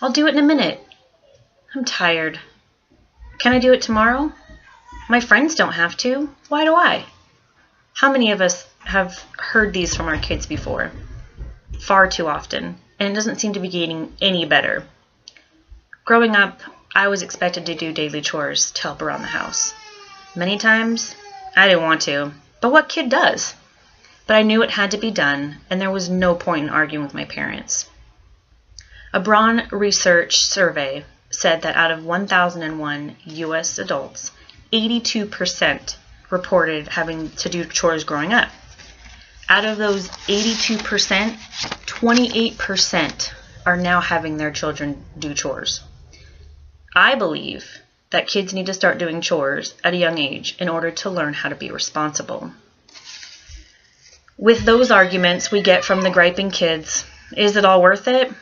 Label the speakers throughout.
Speaker 1: I'll do it in a minute. I'm tired. Can I do it tomorrow? My friends don't have to. Why do I? How many of us have heard these from our kids before? Far too often, and it doesn't seem to be getting any better. Growing up, I was expected to do daily chores to help around the house. Many times, I didn't want to, but what kid does? But I knew it had to be done, and there was no point in arguing with my parents. A Braun research survey said that out of 1,001 U.S. adults, 82% reported having to do chores growing up. Out of those 82%, 28% are now having their children do chores. I believe that kids need to start doing chores at a young age in order to learn how to be responsible. With those arguments we get from the griping kids, is it all worth it?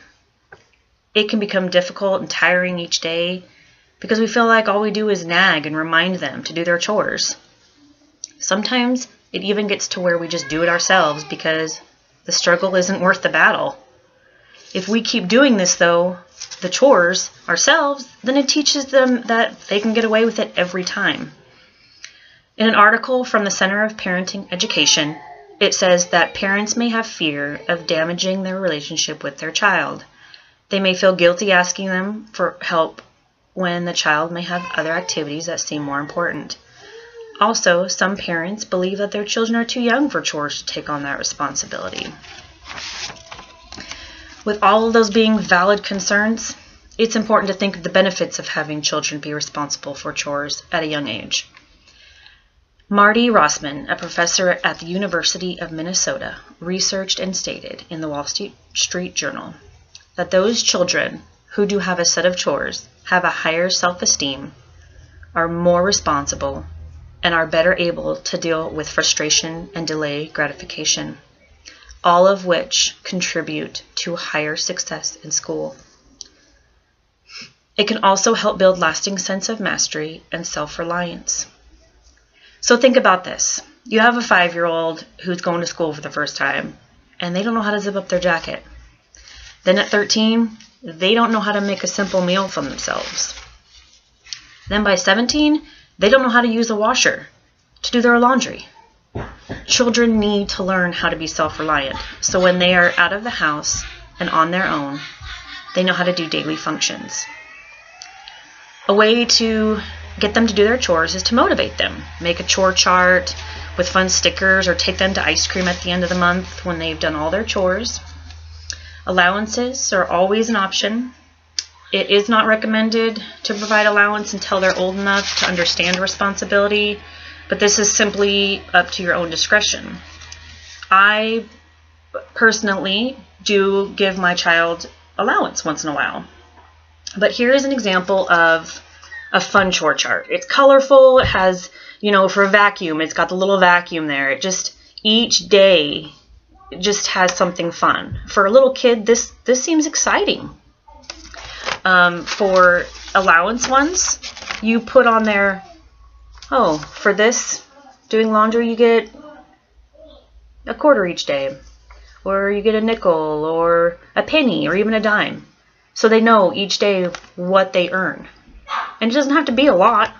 Speaker 1: It can become difficult and tiring each day because we feel like all we do is nag and remind them to do their chores. Sometimes it even gets to where we just do it ourselves because the struggle isn't worth the battle. If we keep doing this, though, the chores ourselves, then it teaches them that they can get away with it every time. In an article from the Center of Parenting Education, it says that parents may have fear of damaging their relationship with their child. They may feel guilty asking them for help when the child may have other activities that seem more important. Also, some parents believe that their children are too young for chores to take on that responsibility. With all of those being valid concerns, it's important to think of the benefits of having children be responsible for chores at a young age. Marty Rossman, a professor at the University of Minnesota, researched and stated in the Wall Street Journal that those children who do have a set of chores have a higher self-esteem, are more responsible, and are better able to deal with frustration and delay gratification, all of which contribute to higher success in school. It can also help build lasting sense of mastery and self-reliance. So think about this. You have a 5-year-old who's going to school for the first time, and they don't know how to zip up their jacket. Then at 13, they don't know how to make a simple meal for themselves. Then by 17, they don't know how to use a washer to do their laundry. Children need to learn how to be self-reliant, so when they are out of the house and on their own, they know how to do daily functions. A way to get them to do their chores is to motivate them. Make a chore chart with fun stickers or take them to ice cream at the end of the month when they've done all their chores. Allowances are always an option. It is not recommended to provide allowance until they're old enough to understand responsibility, but this is simply up to your own discretion. I personally do give my child allowance once in a while. But here is an example of a fun chore chart. It's colorful. It has, for a vacuum, it's got the little vacuum there. It just, each day, just has something fun. For a little kid, this seems exciting. For allowance ones, you put on there, for this, doing laundry, you get a quarter each day, or you get a nickel, or a penny, or even a dime. So they know each day what they earn. And it doesn't have to be a lot.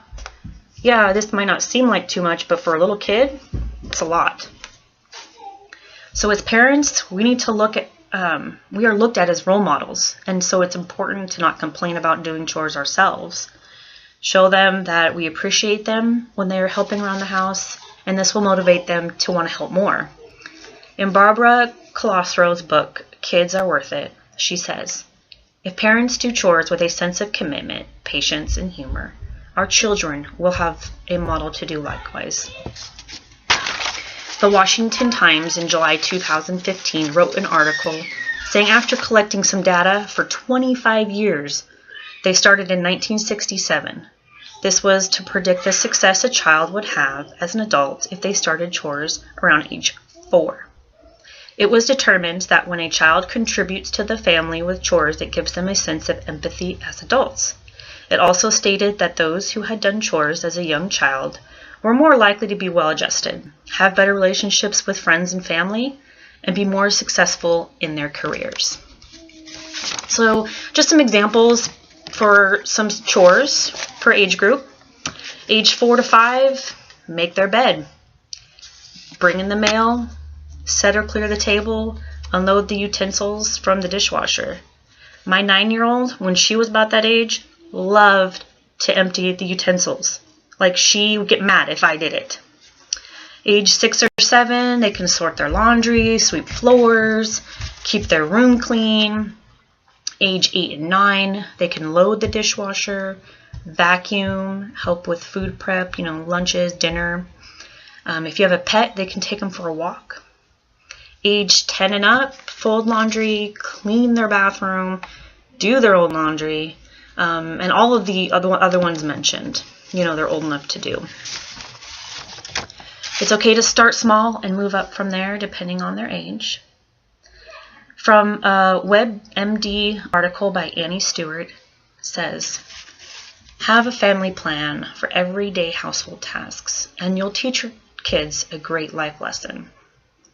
Speaker 1: Yeah, this might not seem like too much, but for a little kid, it's a lot. So as parents, we need to we are looked at as role models, and so it's important to not complain about doing chores ourselves. Show them that we appreciate them when they are helping around the house, and this will motivate them to want to help more. In Barbara Colosro's book, Kids Are Worth It, she says, "If parents do chores with a sense of commitment, patience, and humor, our children will have a model to do likewise." The Washington Times in July 2015 wrote an article saying after collecting some data for 25 years, they started in 1967. This was to predict the success a child would have as an adult if they started chores around age 4. It was determined that when a child contributes to the family with chores, it gives them a sense of empathy as adults. It also stated that those who had done chores as a young child were more likely to be well-adjusted, have better relationships with friends and family, and be more successful in their careers. So just some examples for some chores per age group. Age 4 to 5, make their bed, bring in the mail, set or clear the table, unload the utensils from the dishwasher. My 9-year-old, when she was about that age, loved to empty the utensils. Like, she would get mad if I did it. Age 6 or 7, they can sort their laundry, sweep floors, keep their room clean. Age 8 and 9, they can load the dishwasher, vacuum, help with food prep, lunches, dinner. If you have a pet, they can take them for a walk. Age 10 and up, fold laundry, clean their bathroom, do their own laundry, and all of the other ones mentioned, they're old enough to do. It's okay to start small and move up from there depending on their age. From a WebMD article by Annie Stewart, says, have a family plan for everyday household tasks, and you'll teach your kids a great life lesson.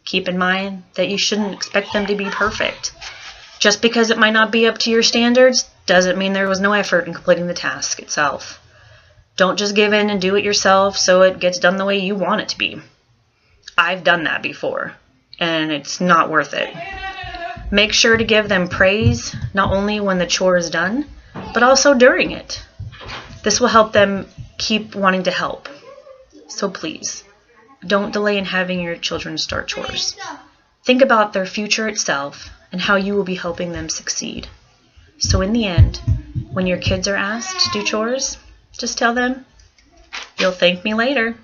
Speaker 1: Keep in mind that you shouldn't expect them to be perfect. Just because it might not be up to your standards doesn't mean there was no effort in completing the task itself. Don't just give in and do it yourself so it gets done the way you want it to be. I've done that before, and it's not worth it. Make sure to give them praise, not only when the chore is done, but also during it. This will help them keep wanting to help. So please, don't delay in having your children start chores. Think about their future itself and how you will be helping them succeed. So in the end, when your kids are asked to do chores, just tell them, you'll thank me later.